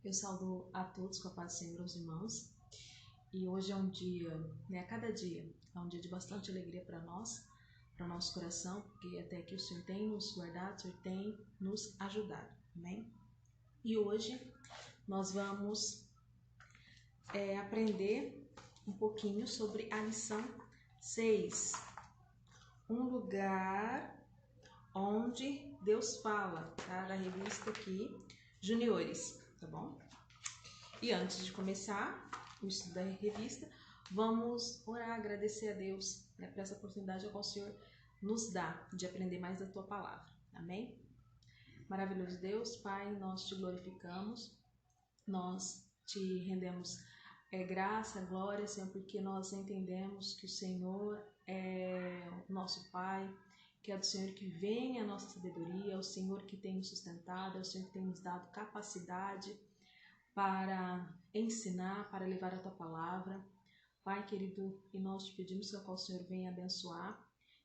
Eu saúdo a todos com a paz do Senhor, os irmãos. E hoje é um dia, cada dia é um dia de bastante alegria para nós, para o nosso coração, porque até aqui o Senhor tem nos guardado, o Senhor tem nos ajudado, amém? E hoje nós vamos aprender um pouquinho sobre a lição 6. Um lugar onde Deus fala, tá? Da revista aqui, Juniores, tá bom? E antes de começar o estudo da revista, vamos orar, agradecer a Deus, por essa oportunidade que o Senhor nos dá de aprender mais da Tua Palavra, amém? Maravilhoso Deus, Pai, nós Te glorificamos, nós Te rendemos graça, glória, Senhor, porque nós entendemos que o Senhor é o nosso Pai, que é do Senhor que vem a nossa sabedoria, é o Senhor que tem nos sustentado, é o Senhor que tem nos dado capacidade para ensinar, para levar a Tua Palavra. Pai querido, e nós Te pedimos que o Senhor venha abençoar,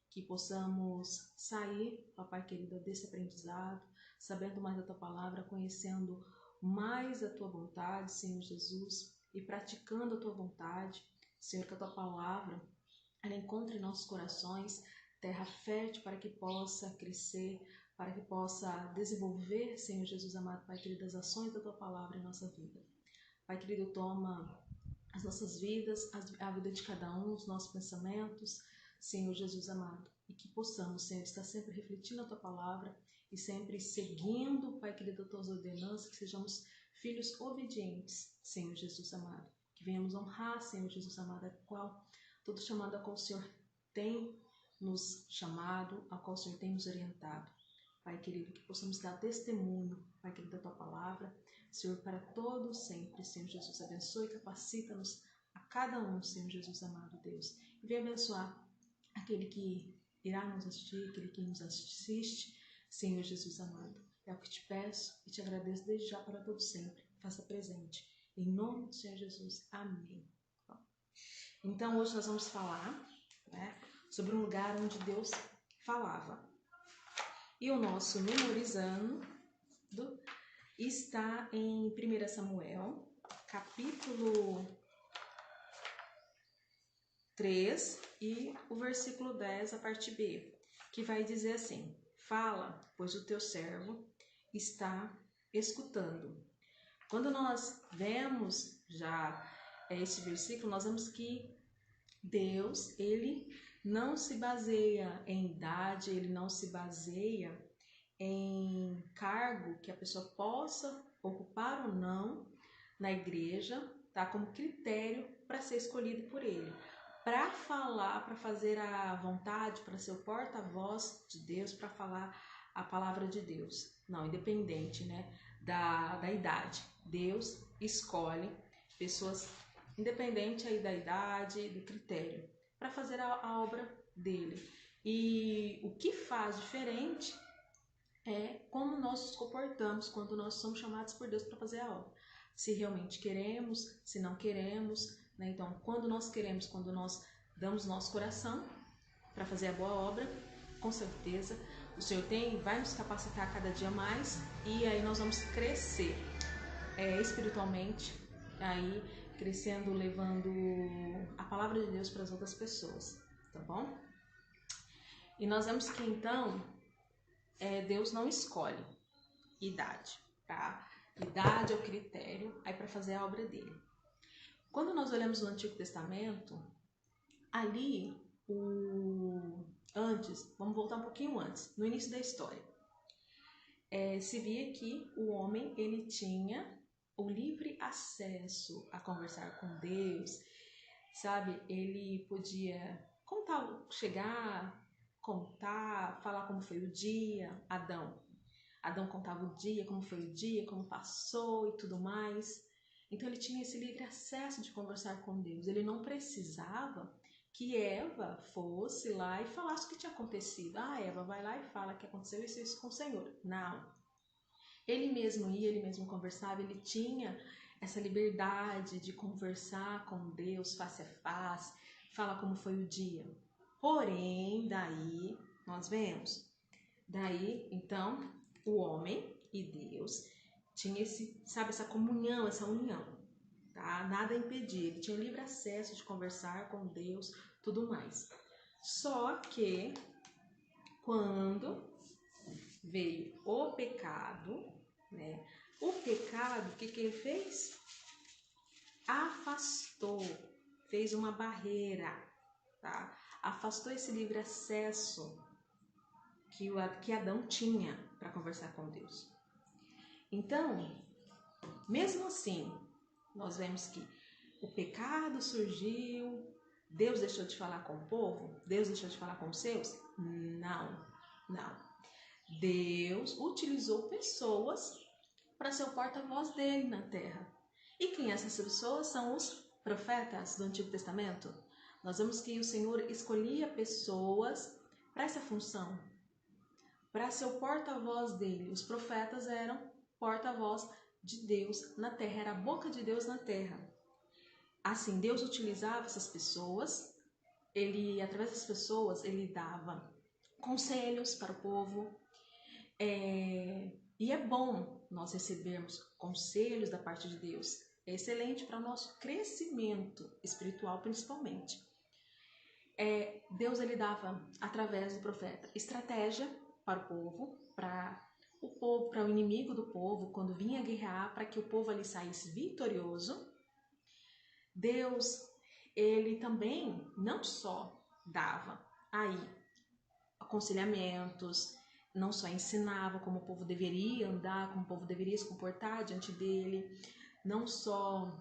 que possamos sair, Papai querido, desse aprendizado, sabendo mais da Tua Palavra, conhecendo mais a Tua vontade, Senhor Jesus, e praticando a Tua vontade. Senhor, que a Tua Palavra ela encontre em nossos corações terra fértil para que possa crescer, para que possa desenvolver, Senhor Jesus amado, Pai querido, as ações da Tua Palavra em nossa vida. Pai querido, toma as nossas vidas, a vida de cada um, os nossos pensamentos, Senhor Jesus amado, e que possamos, Senhor, estar sempre refletindo a Tua Palavra e sempre seguindo, Pai querido, as Tuas ordenanças, que sejamos filhos obedientes, Senhor Jesus amado, que venhamos honrar, Senhor Jesus amado, a qual todo chamado a qual o Senhor tem nos chamado, a qual o Senhor tem nos orientado. Pai querido, que possamos dar testemunho, Pai querido, da Tua Palavra, Senhor, para todos sempre. Senhor Jesus, abençoe e capacita-nos a cada um, Senhor Jesus amado Deus. E venha abençoar aquele que irá nos assistir, aquele que nos assiste, Senhor Jesus amado. É o que Te peço e Te agradeço desde já para todo sempre. Faça presente. Em nome do Senhor Jesus. Amém. Bom, então hoje nós vamos falar, sobre um lugar onde Deus falava. E o nosso memorizando está em 1 Samuel, capítulo 3 e o versículo 10, a parte B, que vai dizer assim: fala, pois o teu servo está escutando. Quando nós vemos já esse versículo, nós vemos que Deus, Ele não se baseia em idade, Ele não se baseia em cargo que a pessoa possa ocupar ou não na igreja, tá? Como critério para ser escolhido por Ele, para falar, para fazer a vontade, para ser o porta-voz de Deus, para falar a palavra de Deus. Não, independente, da idade. Deus escolhe pessoas independente aí da idade, do critério, para fazer a obra dele. E o que faz diferente é como nós nos comportamos quando nós somos chamados por Deus para fazer a obra. Se realmente queremos, se não queremos, Então, quando nós queremos, quando nós damos nosso coração para fazer a boa obra, com certeza o Senhor vai nos capacitar cada dia mais e aí nós vamos crescer espiritualmente, aí crescendo, levando a palavra de Deus para as outras pessoas, tá bom? E nós vemos que então Deus não escolhe idade, tá? Idade é o critério aí para fazer a obra dele. Quando nós olhamos no Antigo Testamento, ali antes, vamos voltar um pouquinho antes, no início da história, se via que o homem ele tinha o livre acesso a conversar com Deus, sabe? Ele podia contar, falar como foi o dia. Adão contava o dia, como foi o dia, como passou e tudo mais. Então ele tinha esse livre acesso de conversar com Deus. Ele não precisava que Eva fosse lá e falasse o que tinha acontecido. Eva, vai lá e fala que aconteceu isso com o Senhor. Não. Ele mesmo ia, ele mesmo conversava, ele tinha essa liberdade de conversar com Deus face a face, falar como foi o dia. Porém, daí, nós vemos, então, o homem e Deus tinha essa comunhão, essa união, tá? Nada impedia, ele tinha livre acesso de conversar com Deus, tudo mais. Só que quando veio o pecado, né? O pecado, o que ele fez? Afastou, fez uma barreira, tá? Afastou esse livre acesso que Adão tinha para conversar com Deus. Então, mesmo assim, nós vemos que o pecado surgiu, Deus deixou de falar com o povo? Deus deixou de falar com os seus? Não. Deus utilizou pessoas para ser o porta-voz dele na terra. E quem essas pessoas são? Os profetas do Antigo Testamento. Nós vemos que o Senhor escolhia pessoas para essa função, para ser o porta-voz dele. Os profetas eram porta-voz de Deus na terra, era a boca de Deus na terra. Assim, Deus utilizava essas pessoas, através das pessoas, ele dava conselhos para o povo. E é bom nós recebermos conselhos da parte de Deus. É excelente para o nosso crescimento espiritual, principalmente. Deus ele dava, através do profeta, estratégia para o povo, para o inimigo do povo, quando vinha guerrear, para que o povo ali saísse vitorioso. Deus, ele também não só dava aí aconselhamentos, não só ensinava como o povo deveria andar, como o povo deveria se comportar diante dele, não só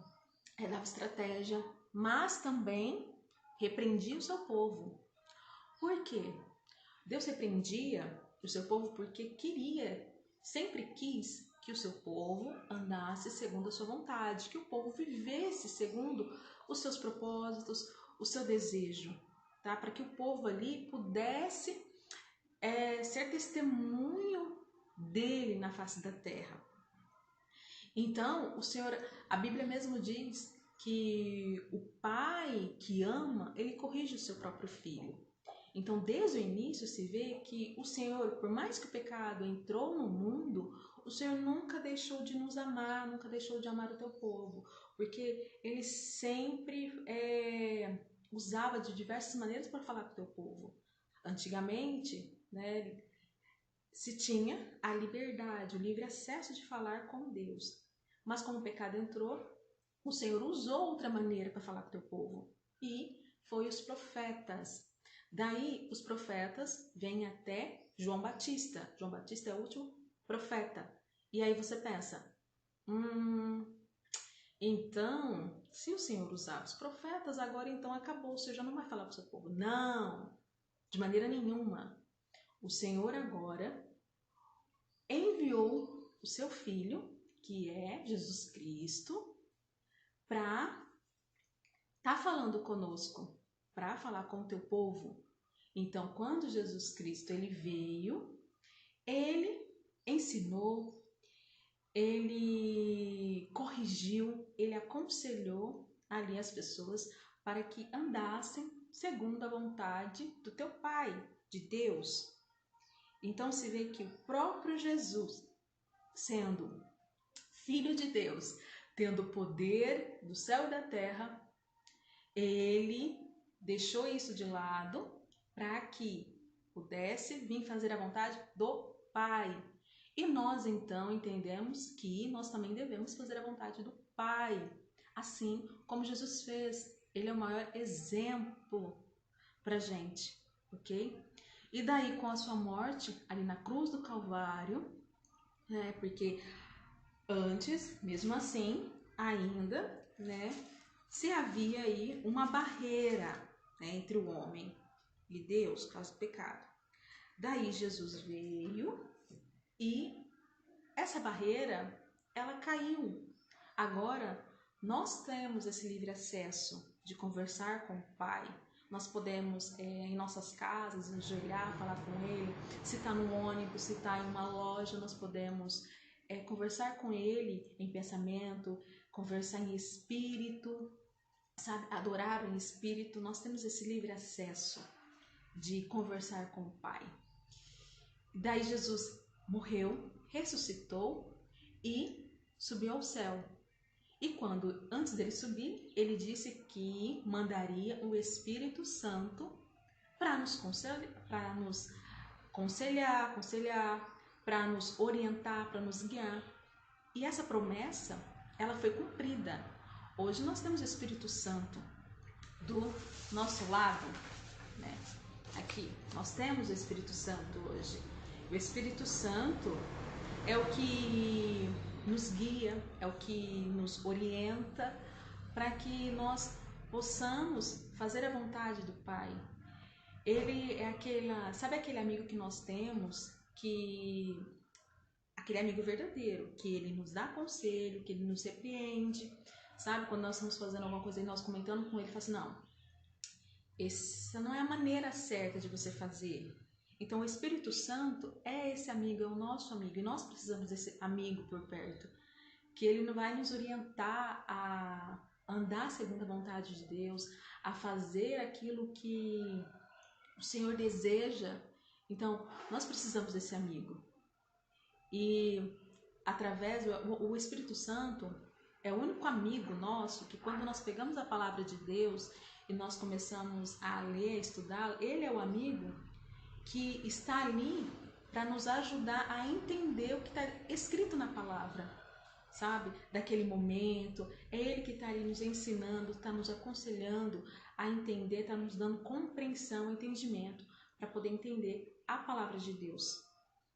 dava estratégia, mas também repreendia o seu povo. Por quê? Deus repreendia o seu povo porque sempre quis que o seu povo andasse segundo a sua vontade, que o povo vivesse segundo os seus propósitos, o seu desejo, tá? Para que o povo ali pudesse ser testemunho dele na face da terra. Então, a Bíblia mesmo diz que o pai que ama, ele corrige o seu próprio filho. Então, desde o início se vê que o Senhor, por mais que o pecado entrou no mundo, o Senhor nunca deixou de nos amar, nunca deixou de amar o teu povo, porque ele sempre usava de diversas maneiras para falar com o teu povo. Antigamente, né, se tinha a liberdade, o livre acesso de falar com Deus. Mas como o pecado entrou, o Senhor usou outra maneira para falar com o teu povo. E foi os profetas. Daí os profetas vêm até João Batista. João Batista é o último profeta. E aí você pensa, então, se o Senhor usar os profetas, agora então acabou, o Senhor já não vai falar para o seu povo. Não, de maneira nenhuma. O Senhor agora enviou o seu Filho, que é Jesus Cristo, para estar falando conosco, para falar com o teu povo. Então, quando Jesus Cristo ele veio, ele ensinou, ele corrigiu, ele aconselhou ali as pessoas para que andassem segundo a vontade do teu Pai, de Deus. Então se vê que o próprio Jesus, sendo Filho de Deus, tendo o poder do céu e da terra, ele deixou isso de lado para que pudesse vir fazer a vontade do Pai. E nós então entendemos que nós também devemos fazer a vontade do Pai, assim como Jesus fez. Ele é o maior exemplo para gente, ok? E daí com a sua morte ali na cruz do Calvário, né? Porque antes, mesmo assim, ainda, né? Se havia aí uma barreira, né, entre o homem e Deus, por causa do pecado. Daí Jesus veio e essa barreira, ela caiu. Agora, nós temos esse livre acesso de conversar com o Pai. Nós podemos, em nossas casas, ajoelhar, falar com Ele. Se está no ônibus, se está em uma loja, nós podemos conversar com Ele em pensamento, conversar em espírito, sabe? Adorar em espírito. Nós temos esse livre acesso de conversar com o Pai. Daí Jesus morreu, ressuscitou e subiu ao céu. E quando, antes dele subir, ele disse que mandaria o Espírito Santo para nos aconselhar, para nos orientar, para nos guiar. E essa promessa, ela foi cumprida. Hoje nós temos o Espírito Santo do nosso lado, né? Aqui, nós temos o Espírito Santo hoje. O Espírito Santo é o que nos guia, é o que nos orienta para que nós possamos fazer a vontade do Pai. Ele é sabe aquele amigo que nós temos, aquele amigo verdadeiro, que ele nos dá conselho, que ele nos repreende, sabe? Quando nós estamos fazendo alguma coisa e nós comentando com ele, fala assim, não, essa não é a maneira certa de você fazer. Então o Espírito Santo é esse amigo, é o nosso amigo, e nós precisamos desse amigo por perto, que ele não vai nos orientar a andar segundo a vontade de Deus, a fazer aquilo que o Senhor deseja. Então nós precisamos desse amigo. E através o Espírito Santo é o único amigo nosso que, quando nós pegamos a palavra de Deus e nós começamos a ler, a estudar, ele é o amigo que está ali para nos ajudar a entender o que está escrito na palavra, sabe? Daquele momento, é ele que está ali nos ensinando, está nos aconselhando a entender, está nos dando compreensão, entendimento para poder entender a palavra de Deus.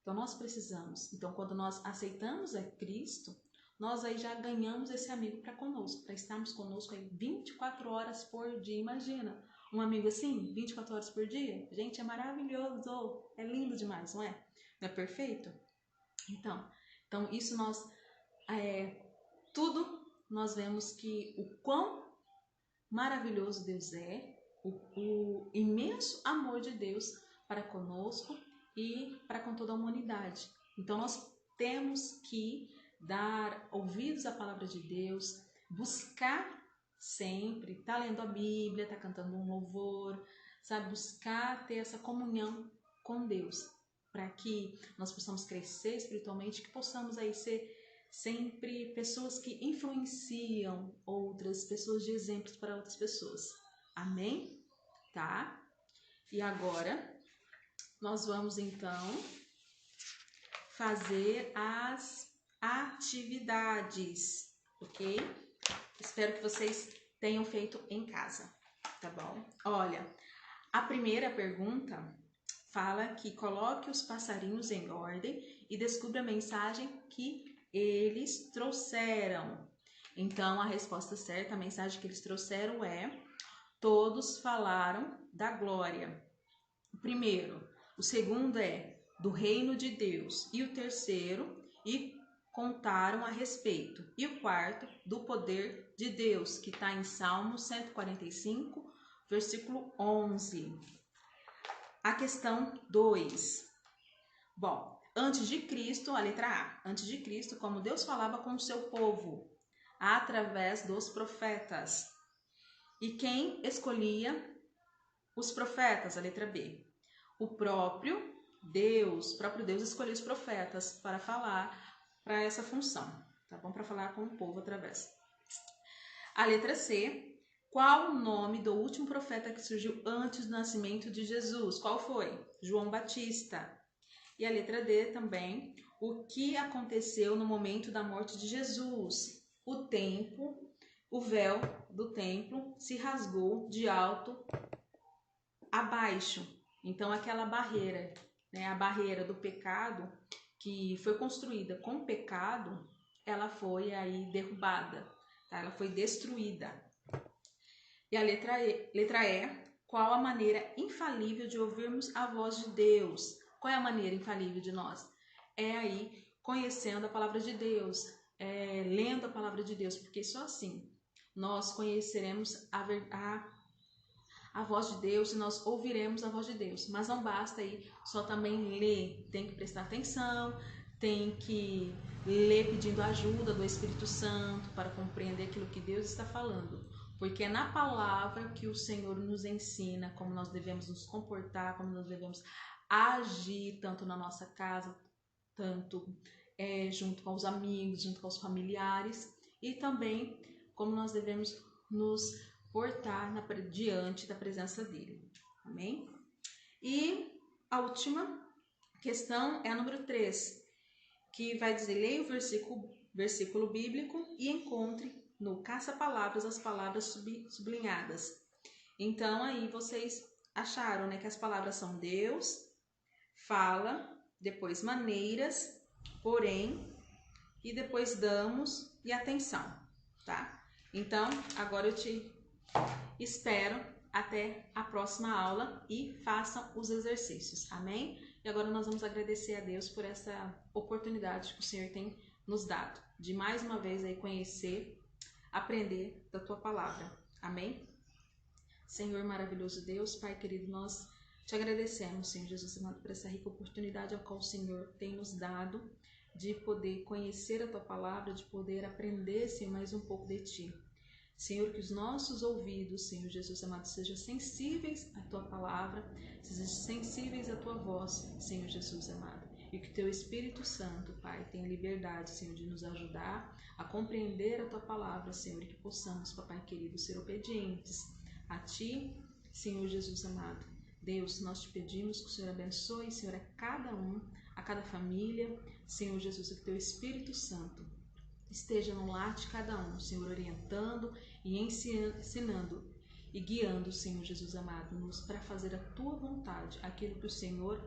Então nós precisamos. Então quando nós aceitamos a Cristo, nós aí já ganhamos esse amigo para conosco, para estarmos conosco aí 24 horas por dia. Imagina, um amigo assim, 24 horas por dia? Gente, é maravilhoso, é lindo demais, não é? Não é perfeito? Então isso nós, tudo nós vemos que o quão maravilhoso Deus é, o imenso amor de Deus para conosco e para com toda a humanidade. Então nós temos que dar ouvidos à palavra de Deus, buscar sempre, tá lendo a Bíblia, tá cantando um louvor, sabe, buscar ter essa comunhão com Deus, para que nós possamos crescer espiritualmente, que possamos aí ser sempre pessoas que influenciam outras pessoas, de exemplos para outras pessoas. Amém? Tá? E agora nós vamos então fazer as atividades, ok? Espero que vocês tenham feito em casa, tá bom? Olha, a primeira pergunta fala que coloque os passarinhos em ordem e descubra a mensagem que eles trouxeram. Então, a resposta certa, a mensagem que eles trouxeram é: todos falaram da glória. O primeiro. O segundo é do reino de Deus. E o terceiro, e contaram a respeito. E o quarto, do poder de Deus, que está em Salmo 145, versículo 11. A questão 2. Bom, antes de Cristo, a letra A. Antes de Cristo, como Deus falava com o seu povo, através dos profetas. E quem escolhia os profetas? A letra B. O próprio Deus escolheu os profetas para falar para essa função, tá bom? Para falar com o povo através. A letra C. Qual o nome do último profeta que surgiu antes do nascimento de Jesus? Qual foi? João Batista. E a letra D também. O que aconteceu no momento da morte de Jesus? O véu do templo se rasgou de alto a baixo. Então aquela barreira, né, a barreira do pecado que foi construída com o pecado, ela foi aí derrubada, tá? Ela foi destruída. E a letra E, qual a maneira infalível de ouvirmos a voz de Deus? Qual é a maneira infalível de nós? É aí conhecendo a palavra de Deus, lendo a palavra de Deus, porque só assim nós conheceremos a voz de Deus e nós ouviremos a voz de Deus. Mas não basta aí só também ler, tem que prestar atenção, tem que ler pedindo ajuda do Espírito Santo para compreender aquilo que Deus está falando. Porque é na palavra que o Senhor nos ensina como nós devemos nos comportar, como nós devemos agir, tanto na nossa casa, tanto junto com os amigos, junto com os familiares, e também como nós devemos nos portar diante da presença dele. Amém? E a última questão é a número 3, que vai dizer: leia o versículo bíblico e encontre no caça-palavras as palavras sublinhadas. Então, aí vocês acharam, né, que as palavras são Deus, fala, depois maneiras, porém, e depois damos e atenção, tá? Então, agora eu te espero até a próxima aula e façam os exercícios, amém? E agora nós vamos agradecer a Deus por essa oportunidade que o Senhor tem nos dado, de mais uma vez aí conhecer, aprender da Tua Palavra, amém? Senhor maravilhoso Deus, Pai querido, nós te agradecemos, Senhor Jesus amado, por essa rica oportunidade a qual o Senhor tem nos dado de poder conhecer a Tua Palavra, de poder aprender, Senhor, mais um pouco de Ti. Senhor, que os nossos ouvidos, Senhor Jesus amado, sejam sensíveis à Tua Palavra, sejam sensíveis à Tua voz, Senhor Jesus amado. E que o Teu Espírito Santo, Pai, tenha liberdade, Senhor, de nos ajudar a compreender a Tua Palavra, Senhor, e que possamos, Papai querido, ser obedientes a Ti, Senhor Jesus amado. Deus, nós te pedimos que o Senhor abençoe, Senhor, a cada um, a cada família, Senhor Jesus, que o Teu Espírito Santo esteja no lar de cada um, Senhor, orientando e ensinando e guiando, Senhor Jesus amado-nos para fazer a Tua vontade, aquilo que o Senhor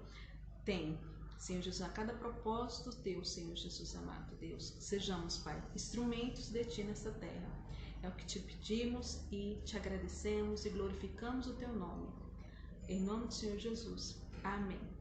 tem, Senhor Jesus, a cada propósito Teu, Senhor Jesus amado, Deus, sejamos, Pai, instrumentos de Ti nessa terra. É o que te pedimos e te agradecemos e glorificamos o Teu nome. Em nome do Senhor Jesus. Amém.